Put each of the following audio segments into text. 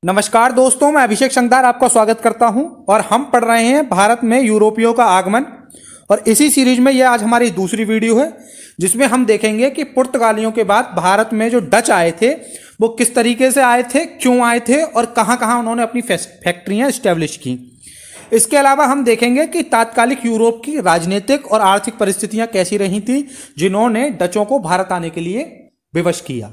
नमस्कार दोस्तों, मैं अभिषेक संगदार आपका स्वागत करता हूं और हम पढ़ रहे हैं भारत में यूरोपियों का आगमन। और इसी सीरीज में यह आज हमारी दूसरी वीडियो है जिसमें हम देखेंगे कि पुर्तगालियों के बाद भारत में जो डच आए थे वो किस तरीके से आए थे, क्यों आए थे और कहां कहां उन्होंने अपनी फैक्ट्रियां इस्टेब्लिश की। इसके अलावा हम देखेंगे कि तात्कालिक यूरोप की राजनीतिक और आर्थिक परिस्थितियां कैसी रही थी जिन्होंने डचों को भारत आने के लिए विवश किया।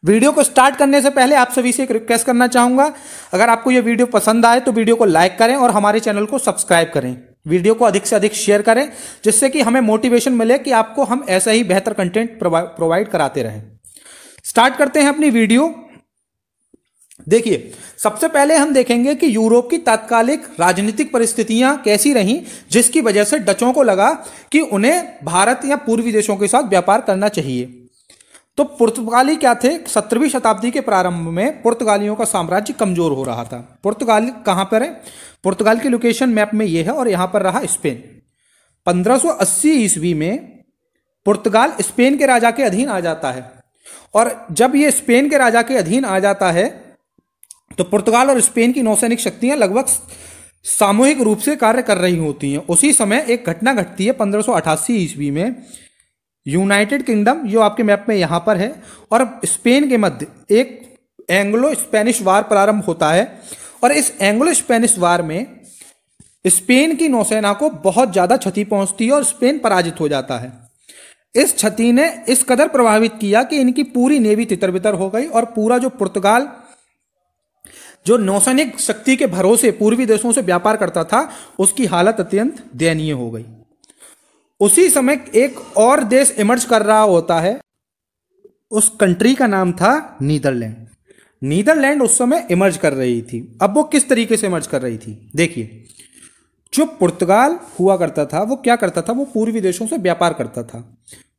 वीडियो को स्टार्ट करने से पहले आप सभी से एक रिक्वेस्ट करना चाहूंगा, अगर आपको यह वीडियो पसंद आए तो वीडियो को लाइक करें और हमारे चैनल को सब्सक्राइब करें। वीडियो को अधिक से अधिक शेयर करें जिससे कि हमें मोटिवेशन मिले कि आपको हम ऐसा ही बेहतर कंटेंट प्रोवाइड कराते रहें। स्टार्ट करते हैं अपनी वीडियो। देखिए, सबसे पहले हम देखेंगे कि यूरोप की तात्कालिक राजनीतिक परिस्थितियां कैसी रहीं जिसकी वजह से डचों को लगा कि उन्हें भारत या पूर्वी देशों के साथ व्यापार करना चाहिए। तो पुर्तगाली क्या थे, 17वीं शताब्दी के प्रारंभ में पुर्तगालियों का साम्राज्य कमजोर हो रहा था। पुर्तगाल कहां पर है? पुर्तगाल की लोकेशन मैप में यह है और यहां पर रहा स्पेन। 1580 ईस्वी में पुर्तगाल स्पेन के राजा के अधीन आ जाता है और जब यह स्पेन के राजा के अधीन आ जाता है तो पुर्तगाल और स्पेन की नौसैनिक शक्तियां लगभग सामूहिक रूप से कार्य कर रही होती हैं। उसी समय एक घटना घटती है 1588 ईस्वी में। यूनाइटेड किंगडम जो आपके मैप में यहां पर है और स्पेन के मध्य एक एंग्लो स्पेनिश वार प्रारंभ होता है और इस एंग्लो स्पेनिश वार में स्पेन की नौसेना को बहुत ज्यादा क्षति पहुंचती है और स्पेन पराजित हो जाता है। इस क्षति ने इस कदर प्रभावित किया कि इनकी पूरी नेवी तितर-बितर हो गई और पूरा जो पुर्तगाल जो नौसैनिक शक्ति के भरोसे पूर्वी देशों से व्यापार करता था उसकी हालत अत्यंत दयनीय हो गई। उसी समय एक और देश इमर्ज कर रहा होता है, उस कंट्री का नाम था नीदरलैंड। नीदरलैंड उस समय इमर्ज कर रही थी। अब वो किस तरीके से इमर्ज कर रही थी? देखिए, जो पुर्तगाल हुआ करता था वो क्या करता था, वो पूर्वी देशों से व्यापार करता था।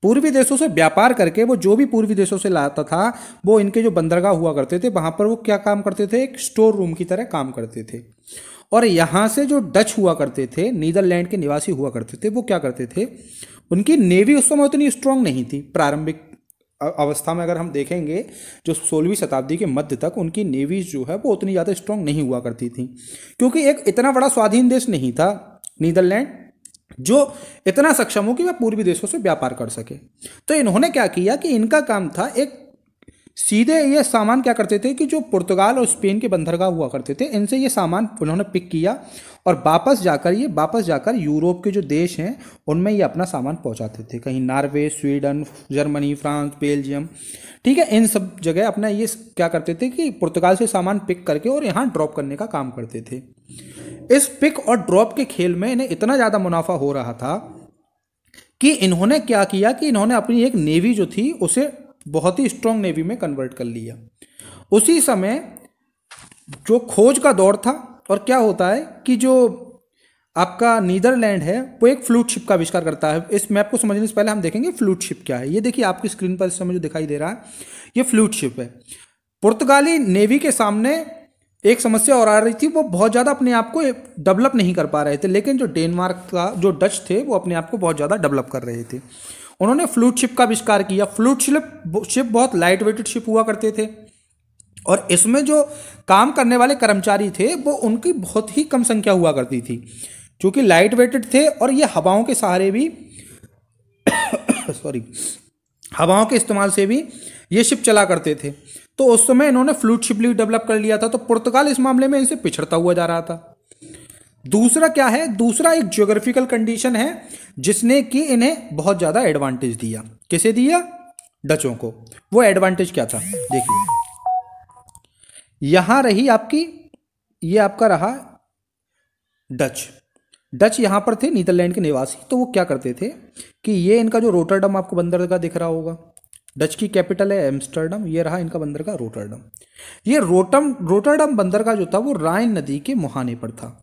पूर्वी देशों से व्यापार करके वो जो भी पूर्वी देशों से लाता था वो इनके जो बंदरगाह हुआ करते थे वहां पर वो क्या काम करते थे, एक स्टोर रूम की तरह काम करते थे। और यहां से जो डच हुआ करते थे, नीदरलैंड के निवासी हुआ करते थे, वो क्या करते थे, उनकी नेवी उस समय उतनी स्ट्रांग नहीं थी। प्रारंभिक अवस्था में अगर हम देखेंगे जो 16वीं शताब्दी के मध्य तक उनकी नेवी जो है वो उतनी ज़्यादा स्ट्रांग नहीं हुआ करती थी क्योंकि एक इतना बड़ा स्वाधीन देश नहीं था नीदरलैंड जो इतना सक्षम हो कि वह पूर्वी देशों से व्यापार कर सके। तो इन्होंने क्या किया कि इनका काम था एक सीधे ये सामान क्या करते थे कि जो पुर्तगाल और स्पेन के बंदरगाह हुआ करते थे इनसे ये सामान उन्होंने पिक किया और वापस जाकर यूरोप के जो देश हैं उनमें ये अपना सामान पहुंचाते थे। कहीं Norway, Sweden, Germany, France, Belgium, ठीक है, इन सब जगह अपना ये क्या करते थे कि पुर्तगाल से सामान पिक करके और यहाँ ड्रॉप करने का काम करते थे। इस पिक और ड्रॉप के खेल में इन्हें इतना ज़्यादा मुनाफा हो रहा था कि इन्होंने क्या किया कि इन्होंने अपनी एक नेवी जो थी उसे बहुत ही स्ट्रांग नेवी में कन्वर्ट कर लिया। उसी समय जो खोज का दौर था और क्या होता है कि जो आपका नीदरलैंड है वो एक फ्लूट शिप का आविष्कार करता है। इस मैप को समझने से पहले हम देखेंगे फ्लूट शिप क्या है। ये देखिए आपकी स्क्रीन पर इस समय जो दिखाई दे रहा है ये फ्लूट शिप है। पुर्तगाली नेवी के सामने एक समस्या और आ रही थी, वो बहुत ज़्यादा अपने आप को डेवलप नहीं कर पा रहे थे, लेकिन जो डेनमार्क का जो डच थे वो अपने आप को बहुत ज़्यादा डेवलप कर रहे थे। उन्होंने फ्लूट शिप का आविष्कार किया। फ्लूट शिप बहुत लाइट वेटेड शिप हुआ करते थे और इसमें जो काम करने वाले कर्मचारी थे वो उनकी बहुत ही कम संख्या हुआ करती थी क्योंकि लाइट वेटेड थे और ये हवाओं के सहारे भी हवाओं के इस्तेमाल से भी ये शिप चला करते थे। तो उस समय इन्होंने फ्लूट शिप भी डेवलप कर लिया था। तो पुर्तगाल इस मामले में इनसे पिछड़ता हुआ जा रहा था। दूसरा क्या है, दूसरा एक ज्योग्राफिकल कंडीशन है जिसने कि इन्हें बहुत ज़्यादा एडवांटेज दिया। किसे दिया? डचों को। वो एडवांटेज क्या था? देखिए, यहां रही आपकी, ये आपका रहा डच यहां पर थे नीदरलैंड के निवासी। तो वो क्या करते थे कि ये इनका जो रोटरडम आपको बंदरगाह दिख रहा होगा, डच की कैपिटल है एम्स्टर्डम, ये रहा इनका बंदरगाह रोटरडम। ये रोटरडम बंदरगाह जो था वो राइन नदी के मुहाने पर था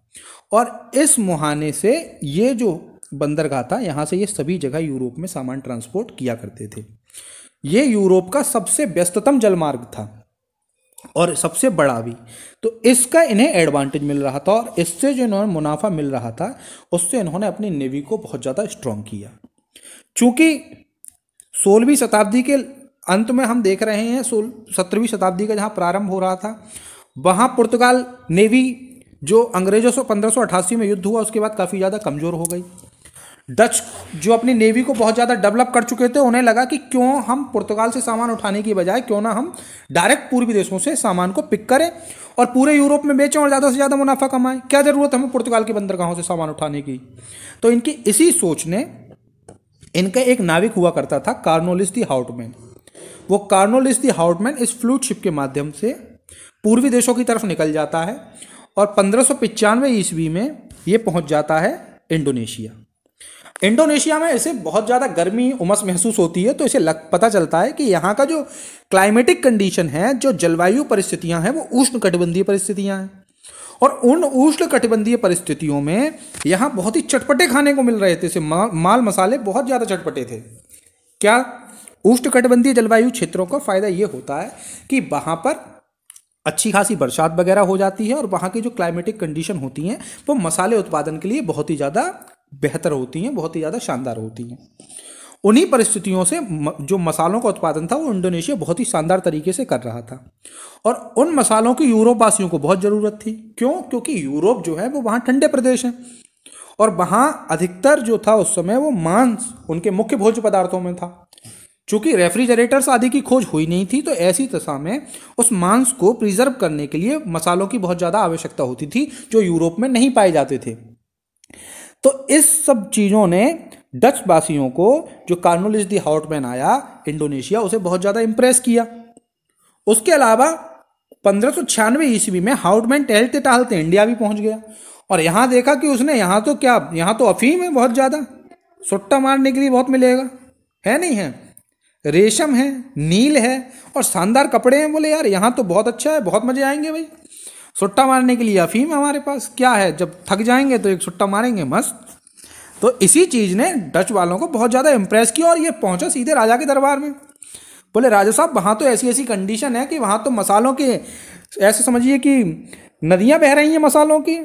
और इस मुहाने से ये जो बंदरगाह था यहाँ से ये सभी जगह यूरोप में सामान ट्रांसपोर्ट किया करते थे। ये यूरोप का सबसे व्यस्ततम जलमार्ग था और सबसे बड़ा भी। तो इसका इन्हें एडवांटेज मिल रहा था और इससे जो इन्होंने मुनाफा मिल रहा था उससे इन्होंने अपनी नेवी को बहुत ज़्यादा स्ट्रांग किया। चूंकि 16वीं शताब्दी के अंत में हम देख रहे हैं 17वीं शताब्दी का जहाँ प्रारंभ हो रहा था वहाँ पुर्तगाल नेवी जो अंग्रेजों से 1588 में युद्ध हुआ उसके बाद काफ़ी ज़्यादा कमज़ोर हो गई। डच जो अपनी नेवी को बहुत ज़्यादा डेवलप कर चुके थे, उन्हें लगा कि क्यों हम पुर्तगाल से सामान उठाने की बजाय क्यों ना हम डायरेक्ट पूर्वी देशों से सामान को पिक करें और पूरे यूरोप में बेचें और ज़्यादा से ज़्यादा मुनाफा कमाएं। क्या ज़रूरत है हमें पुर्तगाल के बंदरगाहों से सामान उठाने की। तो इनकी इसी सोच ने, इनका एक नाविक हुआ करता था कार्नोलिस दी हाउटमैन। वो कार्नोलिस दी हाउटमैन इस फ्लूट शिप के माध्यम से पूर्वी देशों की तरफ निकल जाता है और 1595 ईस्वी में ये पहुंच जाता है इंडोनेशिया। इंडोनेशिया में इसे बहुत ज़्यादा गर्मी उमस महसूस होती है, तो इसे पता चलता है कि यहाँ का जो क्लाइमेटिक कंडीशन है, जो जलवायु परिस्थितियाँ हैं, वो उष्णकटिबंधीय परिस्थितियाँ हैं। और उन उष्णकटिबंधीय परिस्थितियों में यहाँ बहुत ही चटपटे खाने को मिल रहे थे। माल मसाले बहुत ज़्यादा चटपटे थे। क्या उष्णकटिबंधीय जलवायु क्षेत्रों का फ़ायदा ये होता है कि वहाँ पर अच्छी खासी बरसात वगैरह हो जाती है और वहाँ की जो क्लाइमेटिक कंडीशन होती हैं वो मसाले उत्पादन के लिए बहुत ही ज़्यादा बेहतर होती हैं, बहुत ही ज़्यादा शानदार होती हैं। उन्हीं परिस्थितियों से जो मसालों का उत्पादन था वो इंडोनेशिया बहुत ही शानदार तरीके से कर रहा था और उन मसालों की यूरोप वासियों को बहुत ज़रूरत थी। क्यों? क्योंकि यूरोप जो है वो वहाँ ठंडे प्रदेश हैं और वहाँ अधिकतर जो था उस समय वो मांस उनके मुख्य भोज्य पदार्थों में था। चूंकि रेफ्रिजरेटर्स आदि की खोज हुई नहीं थी, तो ऐसी दशा में उस मांस को प्रिजर्व करने के लिए मसालों की बहुत ज़्यादा आवश्यकता होती थी जो यूरोप में नहीं पाए जाते थे। तो इस सब चीज़ों ने डच वासियों को, जो कार्नोलिस दी हाउटमैन आया इंडोनेशिया, उसे बहुत ज़्यादा इंप्रेस किया। उसके अलावा 1596 ईस्वी में हाउटमैन टहलते टहलते इंडिया भी पहुंच गया और यहाँ देखा कि उसने यहाँ तो अफीम है बहुत ज़्यादा, सुट्टा मारने के लिए बहुत मिलेगा, है नहीं है, रेशम है, नील है और शानदार कपड़े हैं। बोले यार यहाँ तो बहुत अच्छा है, बहुत मजे आएंगे भाई, सुट्टा मारने के लिए अफीम हमारे पास, क्या है, जब थक जाएंगे तो एक सुट्टा मारेंगे, मस्त। तो इसी चीज़ ने डच वालों को बहुत ज़्यादा इंप्रेस किया और ये पहुंचा सीधे राजा के दरबार में। बोले राजा साहब वहाँ तो ऐसी ऐसी कंडीशन है कि वहाँ तो मसालों के, ऐसे समझिए कि नदियाँ बह रही हैं मसालों की,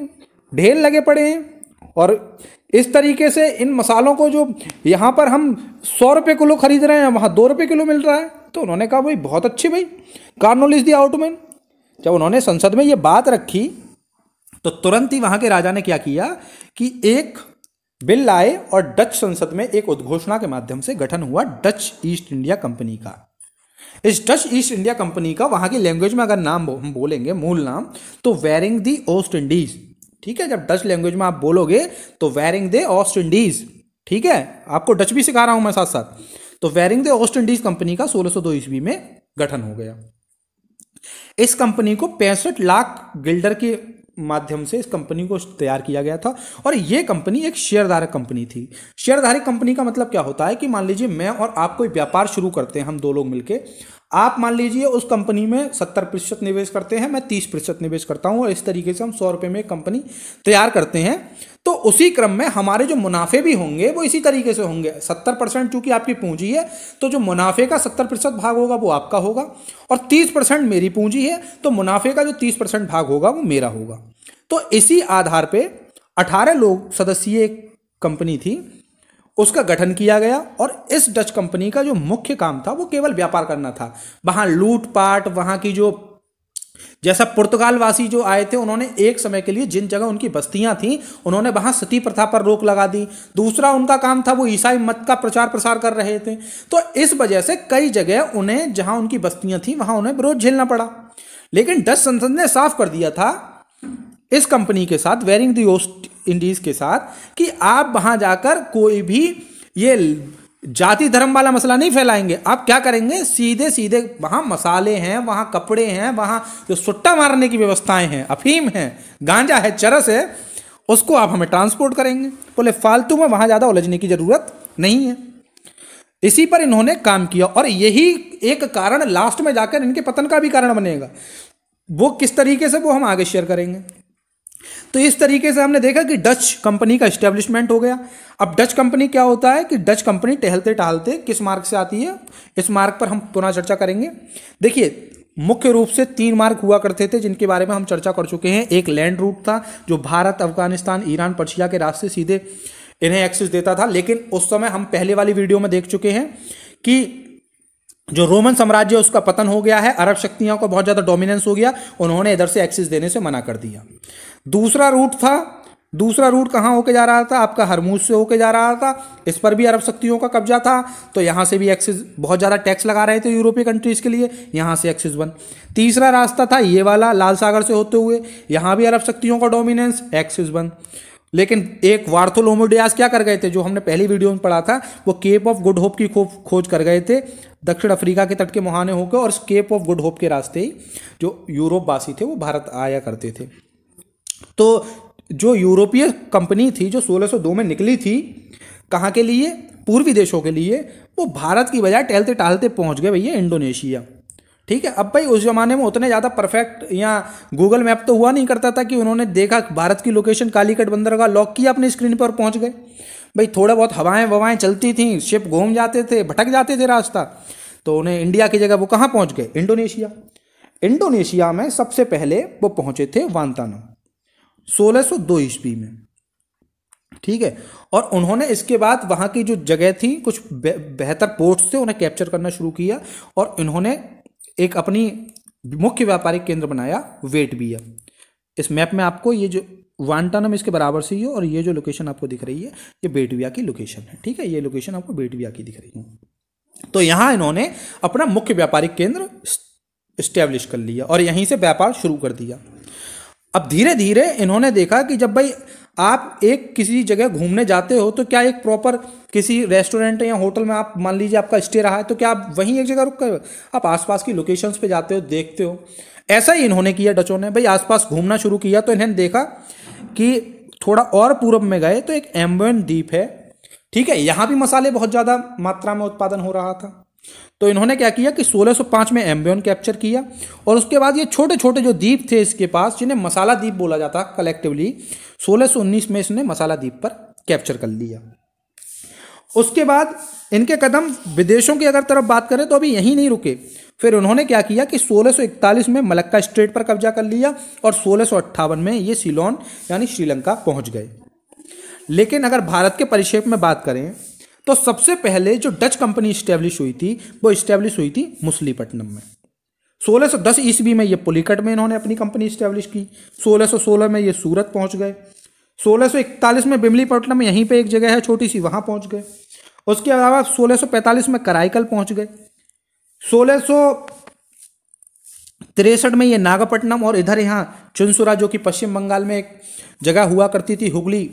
ढेर लगे पड़े हैं और इस तरीके से इन मसालों को जो यहाँ पर हम 100 रुपये किलो खरीद रहे हैं वहाँ 2 रुपये किलो मिल रहा है। तो उन्होंने कहा भाई बहुत अच्छी भाई कार्नोलिस दी हाउटमैन। जब उन्होंने संसद में ये बात रखी तो तुरंत ही वहाँ के राजा ने क्या किया कि एक बिल लाए और डच संसद में एक उद्घोषणा के माध्यम से गठन हुआ डच ईस्ट इंडिया कंपनी का। इस डच ईस्ट इंडिया कंपनी का वहाँ की लैंग्वेज में अगर नाम हम बोलेंगे, मूल नाम, तो वेरिंग दी ओस्ट इंडीज। ठीक है, जब डच लैंग्वेज में आप बोलोगे तो वेरिंग दे ओस्ट इंडीज। ठीक है, आपको डच भी सिखा रहा हूं मैं साथ साथ। तो वेरिंग दे ओस्ट इंडीज कंपनी का 1602 ईस्वी में गठन हो गया। इस कंपनी को 65 लाख गिल्डर के माध्यम से इस कंपनी को तैयार किया गया था और यह कंपनी एक शेयरधारक कंपनी थी। शेयरधारक कंपनी का मतलब क्या होता है कि मान लीजिए मैं और आप कोई व्यापार शुरू करते हैं, हम दो लोग मिलके, आप मान लीजिए उस कंपनी में 70% निवेश करते हैं, मैं 30% निवेश करता हूं और इस तरीके से हम 100 रुपये में एक कंपनी तैयार करते हैं। तो उसी क्रम में हमारे जो मुनाफे भी होंगे वो इसी तरीके से होंगे। 70% चूंकि आपकी पूंजी है तो जो मुनाफे का 70% भाग होगा वो आपका होगा और 30% मेरी पूंजी है तो मुनाफे का जो 30% भाग होगा वो मेरा होगा। तो इसी आधार पे 18 लोग सदस्यीय एक कंपनी थी, उसका गठन किया गया और इस डच कंपनी का जो मुख्य काम था वो केवल व्यापार करना था। वहाँ लूटपाट, वहाँ की जो, जैसा पुर्तगाल वासी जो आए थे उन्होंने एक समय के लिए जिन जगह उनकी बस्तियां थी उन्होंने वहां सती प्रथा पर रोक लगा दी। दूसरा उनका काम था वो ईसाई मत का प्रचार प्रसार कर रहे थे। तो इस वजह से कई जगह उन्हें, जहां उनकी बस्तियां थी वहां उन्हें विरोध झेलना पड़ा। लेकिन डच संसद ने साफ कर दिया था इस कंपनी के साथ, वेरिंग द ओस्ट इंडीज के साथ, कि आप वहां जाकर कोई भी ये जाति धर्म वाला मसला नहीं फैलाएंगे। आप क्या करेंगे, सीधे सीधे वहां मसाले हैं, वहां कपड़े हैं, वहां जो सुट्टा मारने की व्यवस्थाएं हैं, अफीम है, गांजा है, चरस है, उसको आप हमें ट्रांसपोर्ट करेंगे। बोले फालतू में वहां ज्यादा उलझने की जरूरत नहीं है। इसी पर इन्होंने काम किया और यही एक कारण लास्ट में जाकर इनके पतन का भी कारण बनेगा। वो किस तरीके से, वो हम आगे शेयर करेंगे। तो इस तरीके से हमने देखा कि डच कंपनी का एस्टेब्लिशमेंट हो गया। अब डच कंपनी क्या होता है कि डच कंपनी टहलते टहलते किस मार्ग से आती है, इस मार्ग पर हम पुनः चर्चा करेंगे। देखिए, मुख्य रूप से 3 मार्ग हुआ करते थे जिनके बारे में हम चर्चा कर चुके हैं। एक लैंड रूट था जो भारत, अफगानिस्तान, ईरान, पर्शिया के रास्ते सीधे इन्हें एक्सेस देता था। लेकिन उस समय हम पहले वाली वीडियो में देख चुके हैं कि जो रोमन साम्राज्य उसका पतन हो गया है, अरब शक्तियों का बहुत ज़्यादा डोमिनेंस हो गया, उन्होंने इधर से एक्सेस देने से मना कर दिया। दूसरा रूट कहाँ होके जा रहा था? आपका हरमूज से होके जा रहा था, इस पर भी अरब शक्तियों का कब्जा था, तो यहाँ से भी एक्सेस, बहुत ज़्यादा टैक्स लगा रहे थे यूरोपीय कंट्रीज़ के लिए, यहाँ से एक्सेस बन। तीसरा रास्ता था ये वाला लाल सागर से होते हुए, यहाँ भी अरब शक्तियों का डोमिनेंस, एक्सेस बन। लेकिन एक बार्थोलोम्यू डियास क्या कर गए थे, जो हमने पहली वीडियो में पढ़ा था, वो केप ऑफ गुड होप की खोज कर गए थे दक्षिण अफ्रीका के तट के मुहाने होकर, और केप ऑफ गुड होप के रास्ते ही जो यूरोप वासी थे वो भारत आया करते थे। तो जो यूरोपीय कंपनी थी जो 1602 में निकली थी, कहाँ के लिए? पूर्वी देशों के लिए, वो भारत की बजाय टहलते टहलते पहुंच गए भैया इंडोनेशिया। ठीक है, अब भाई उस जमाने में उतने ज़्यादा परफेक्ट यहाँ गूगल मैप तो हुआ नहीं करता था कि उन्होंने देखा भारत की लोकेशन कालीकट बंदरगाह, लॉक किया अपनी स्क्रीन पर, पहुंच गए। भाई थोड़ा बहुत हवाएं चलती थीं, शिप घूम जाते थे, भटक जाते थे रास्ता, तो उन्हें इंडिया की जगह वो कहाँ पहुंच गए? इंडोनेशिया। इंडोनेशिया में सबसे पहले वो पहुंचे थे वांतानम 1602 ईस्वी में। ठीक है, और उन्होंने इसके बाद वहाँ की जो जगह थी, कुछ बेहतर पोर्ट्स थे, उन्हें कैप्चर करना शुरू किया, और इन्होंने एक अपनी मुख्य व्यापारिक केंद्र बनाया वेटविया। इस मैप में आपको ये जो वांटानम इसके बराबर से ही है, और ये जो लोकेशन आपको दिख रही है ये वेटविया की लोकेशन है। ठीक है, ये लोकेशन आपको वेटविया की दिख रही है। तो यहाँ इन्होंने अपना मुख्य व्यापारिक केंद्र इस्टेब्लिश कर लिया और यहीं से व्यापार शुरू कर दिया। अब धीरे धीरे इन्होंने देखा कि जब भाई आप एक किसी जगह घूमने जाते हो तो क्या एक प्रॉपर किसी रेस्टोरेंट या होटल में आप मान लीजिए आपका स्टे रहा है, तो क्या आप वहीं एक जगह रुक कर आप आसपास की लोकेशंस पे जाते हो, देखते हो? ऐसा ही इन्होंने किया डचों ने, भाई आसपास घूमना शुरू किया। तो इन्होंने देखा कि थोड़ा और पूर्व में गए तो एक एम्बुएन द्वीप है। ठीक है, यहाँ भी मसाले बहुत ज़्यादा मात्रा में उत्पादन हो रहा था। तो इन्होंने क्या किया कि 1605 में एम्बियन कैप्चर किया, और उसके बाद ये छोटे छोटे जो द्वीप थे इसके पास, जिन्हें मसाला द्वीप बोला जाता कलेक्टिवली, 1619 में इसने मसाला द्वीप पर कैप्चर कर लिया। उसके बाद इनके कदम विदेशों की अगर तरफ बात करें तो अभी यहीं नहीं रुके, फिर उन्होंने क्या किया कि 1641 में मलक्का स्ट्रेट पर कब्जा कर लिया, और 1658 में ये सिलोन यानी श्रीलंका पहुंच गए। लेकिन अगर भारत के परिक्षेप में बात करें तो सबसे पहले जो डच कंपनी स्टैब्लिश हुई थी वो स्टैब्लिश हुई थी मुसलीपट्टनम में। 1610 ईस्वी में ये पुलिकट में इन्होंने अपनी कंपनी स्टैब्लिश की। 1616 में ये सूरत पहुंच गए। 1641 में बिमलीपट्टनम में यहीं पे एक जगह है छोटी सी, वहां पहुंच गए। उसके अलावा 1645 में कराईकल पहुंच गए। 1663 में ये नागपट्टनम, और इधर यहाँ चिंसुरा जो कि पश्चिम बंगाल में एक जगह हुआ करती थी, हुगली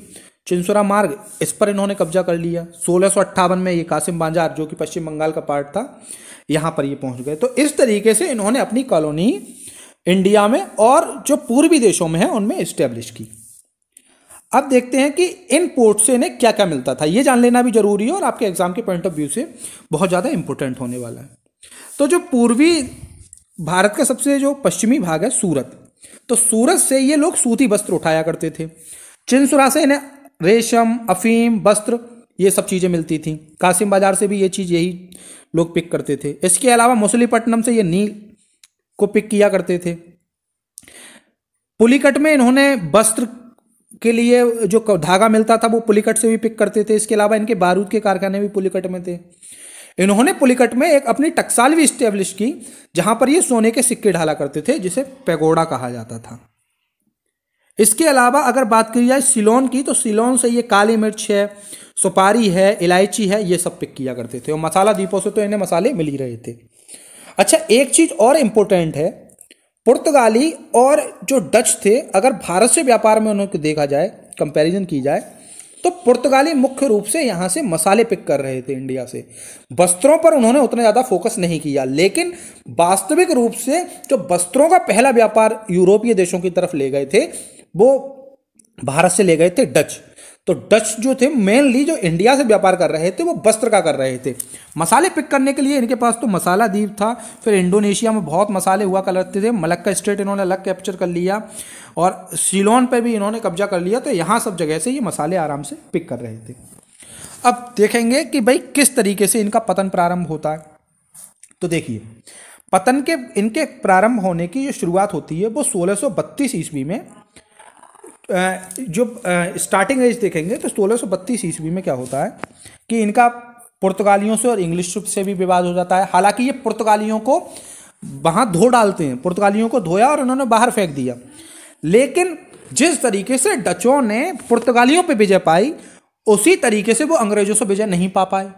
चिंसुरा मार्ग, इस पर इन्होंने कब्जा कर लिया। 1658 में ये कासिम बाजार जो कि पश्चिम बंगाल का पार्ट था, यहाँ पर ये पहुंच गए। तो इस तरीके से इन्होंने अपनी कॉलोनी इंडिया में और जो पूर्वी देशों में है उनमें इस्टेब्लिश की। अब देखते हैं कि इन पोर्ट से इन्हें क्या क्या मिलता था, ये जान लेना भी जरूरी है और आपके एग्जाम के पॉइंट ऑफ व्यू से बहुत ज़्यादा इंपॉर्टेंट होने वाला है। तो जो पूर्वी भारत का सबसे जो पश्चिमी भाग है सूरत, तो सूरत से ये लोग सूती वस्त्र उठाया करते थे। चिंसुरा से इन्हें रेशम, अफीम, वस्त्र, ये सब चीज़ें मिलती थी। कासिम बाजार से भी ये चीज़ यही लोग पिक करते थे। इसके अलावा मछलीपट्टनम से ये नील को पिक किया करते थे। पुलिकट में इन्होंने वस्त्र के लिए जो धागा मिलता था वो पुलिकट से भी पिक करते थे। इसके अलावा इनके बारूद के कारखाने भी पुलिकट में थे। इन्होंने पुलिकट में एक अपनी टकसाल भी इस्टेब्लिश की, जहां पर ये सोने के सिक्के ढाला करते थे, जिसे पैगोडा कहा जाता था। इसके अलावा अगर बात की जाए सिलोन की, तो सिलोन से ये काली मिर्च है, सुपारी है, इलायची है, ये सब पिक किया करते थे। और मसाला द्वीपों से तो इन्हें मसाले मिल ही रहे थे। अच्छा, एक चीज और इंपॉर्टेंट है, पुर्तगाली और जो डच थे, अगर भारत से व्यापार में उन्हें देखा जाए, कंपैरिजन की जाए, तो पुर्तगाली मुख्य रूप से यहाँ से मसाले पिक कर रहे थे इंडिया से। वस्त्रों पर उन्होंने उतना ज़्यादा फोकस नहीं किया, लेकिन वास्तविक रूप से जो वस्त्रों का पहला व्यापार यूरोपीय देशों की तरफ ले गए थे वो भारत से ले गए थे डच। तो डच जो थे मेनली जो इंडिया से व्यापार कर रहे थे वो वस्त्र का कर रहे थे। मसाले पिक करने के लिए इनके पास तो मसाला द्वीप था, फिर इंडोनेशिया में बहुत मसाले हुआ करते थे। मलक्का स्ट्रेट इन्होंने अलग कैप्चर कर लिया और सीलोन पर भी इन्होंने कब्जा कर लिया। तो यहाँ सब जगह से ये मसाले आराम से पिक कर रहे थे। अब देखेंगे कि भाई किस तरीके से इनका पतन प्रारंभ होता है। तो देखिए, पतन के इनके प्रारंभ होने की जो शुरुआत होती है वो 1632 ईस्वी में। जो स्टार्टिंग एज देखेंगे तो 1632 ईस्वी में क्या होता है कि इनका पुर्तगालियों से और इंग्लिश से भी विवाद हो जाता है। हालांकि ये पुर्तगालियों को वहां धो डालते हैं, पुर्तगालियों को धोया और उन्होंने बाहर फेंक दिया। लेकिन जिस तरीके से डचों ने पुर्तगालियों पे विजय पाई, उसी तरीके से वो अंग्रेजों से विजय नहीं पा पाए।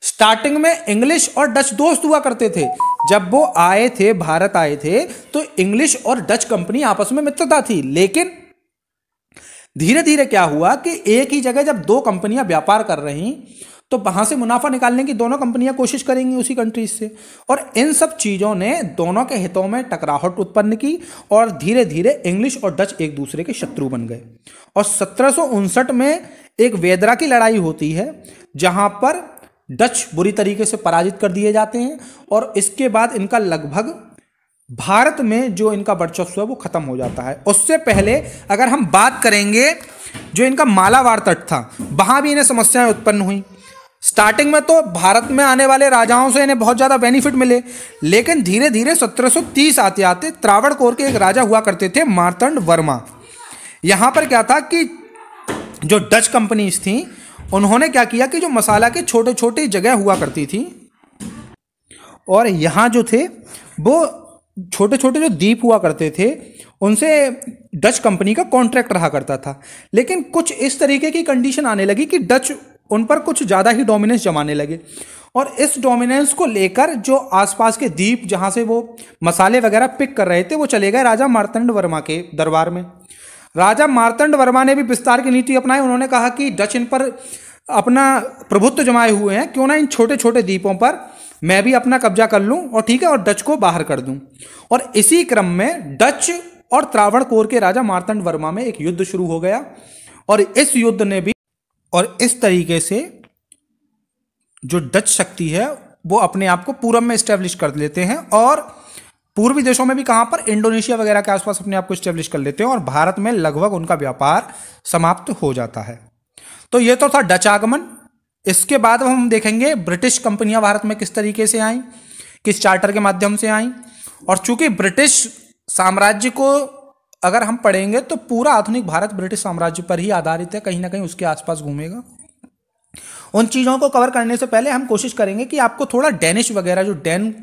स्टार्टिंग में इंग्लिश और डच दोस्त हुआ करते थे। जब वो आए थे, भारत आए थे, तो इंग्लिश और डच कंपनी आपस में मित्रता थी। लेकिन धीरे धीरे क्या हुआ कि एक ही जगह जब दो कंपनियां व्यापार कर रही, तो वहां से मुनाफा निकालने की दोनों कंपनियां कोशिश करेंगी उसी कंट्रीज से, और इन सब चीजों ने दोनों के हितों में टकराहट उत्पन्न की और धीरे धीरे इंग्लिश और डच एक दूसरे के शत्रु बन गए। और 1759 में एक वेदरा की लड़ाई होती है, जहां पर डच बुरी तरीके से पराजित कर दिए जाते हैं, और इसके बाद इनका लगभग भारत में जो इनका वर्चस्व है वो खत्म हो जाता है। उससे पहले अगर हम बात करेंगे, जो इनका मालाबार तट था, वहां भी इन्हें समस्याएं उत्पन्न हुई। स्टार्टिंग में तो भारत में आने वाले राजाओं से इन्हें बहुत ज़्यादा बेनिफिट मिले, लेकिन धीरे धीरे 1730 आते आते त्रावणकोर के एक राजा हुआ करते थे, मार्तंड वर्मा। यहाँ पर क्या था कि जो डच कंपनीज थी, उन्होंने क्या किया कि जो मसाला के छोटे छोटे जगह हुआ करती थी, और यहाँ जो थे वो छोटे छोटे जो द्वीप हुआ करते थे, उनसे डच कंपनी का कॉन्ट्रैक्ट रहा करता था। लेकिन कुछ इस तरीके की कंडीशन आने लगी कि डच उन पर कुछ ज़्यादा ही डोमिनेंस जमाने लगे, और इस डोमिनेंस को लेकर जो आसपास के द्वीप जहाँ से वो मसाले वगैरह पिक कर रहे थे, वो चले गए राजा मार्तंड वर्मा के दरबार में। राजा मार्तंड वर्मा ने भी विस्तार की नीति अपनाई। उन्होंने कहा कि डच इन पर अपना प्रभुत्व जमाए हुए हैं, क्यों ना इन छोटे छोटे द्वीपों पर मैं भी अपना कब्जा कर लूं, और ठीक है, और डच को बाहर कर दूं। और इसी क्रम में डच और त्रावणकोर के राजा मार्तंड वर्मा में एक युद्ध शुरू हो गया, और इस युद्ध ने भी, और इस तरीके से जो डच शक्ति है वो अपने आप को पूरब में स्टैब्लिश कर लेते हैं, और पूर्वी देशों में भी, कहां पर, इंडोनेशिया वगैरह के आसपास अपने आप को स्टैब्लिश कर लेते हैं, और भारत में लगभग उनका व्यापार समाप्त हो जाता है। तो ये तो था डच आगमन। इसके बाद हम देखेंगे ब्रिटिश कंपनियां भारत में किस तरीके से आई, किस चार्टर के माध्यम से आई। और चूंकि ब्रिटिश साम्राज्य को अगर हम पढ़ेंगे तो पूरा आधुनिक भारत ब्रिटिश साम्राज्य पर ही आधारित है, कहीं ना कहीं उसके आसपास घूमेगा। उन चीज़ों को कवर करने से पहले हम कोशिश करेंगे कि आपको थोड़ा डेनिश वगैरह, जो डैन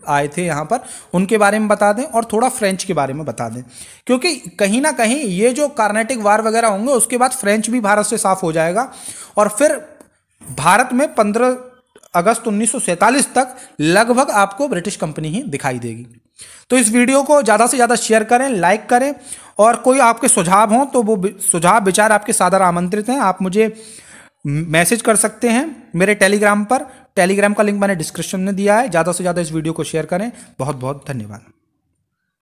आए थे यहाँ पर, उनके बारे में बता दें, और थोड़ा फ्रेंच के बारे में बता दें, क्योंकि कहीं ना कहीं ये जो कार्नेटिक वार वगैरह होंगे, उसके बाद फ्रेंच भी भारत से साफ हो जाएगा, और फिर भारत में 15 अगस्त 1947 तक लगभग आपको ब्रिटिश कंपनी ही दिखाई देगी। तो इस वीडियो को ज़्यादा से ज़्यादा शेयर करें, लाइक करें, और कोई आपके सुझाव हों तो वो सुझाव विचार आपके सादर आमंत्रित हैं। आप मुझे मैसेज कर सकते हैं मेरे टेलीग्राम पर। टेलीग्राम का लिंक मैंने डिस्क्रिप्शन में दिया है। ज़्यादा से ज़्यादा इस वीडियो को शेयर करें। बहुत बहुत धन्यवाद।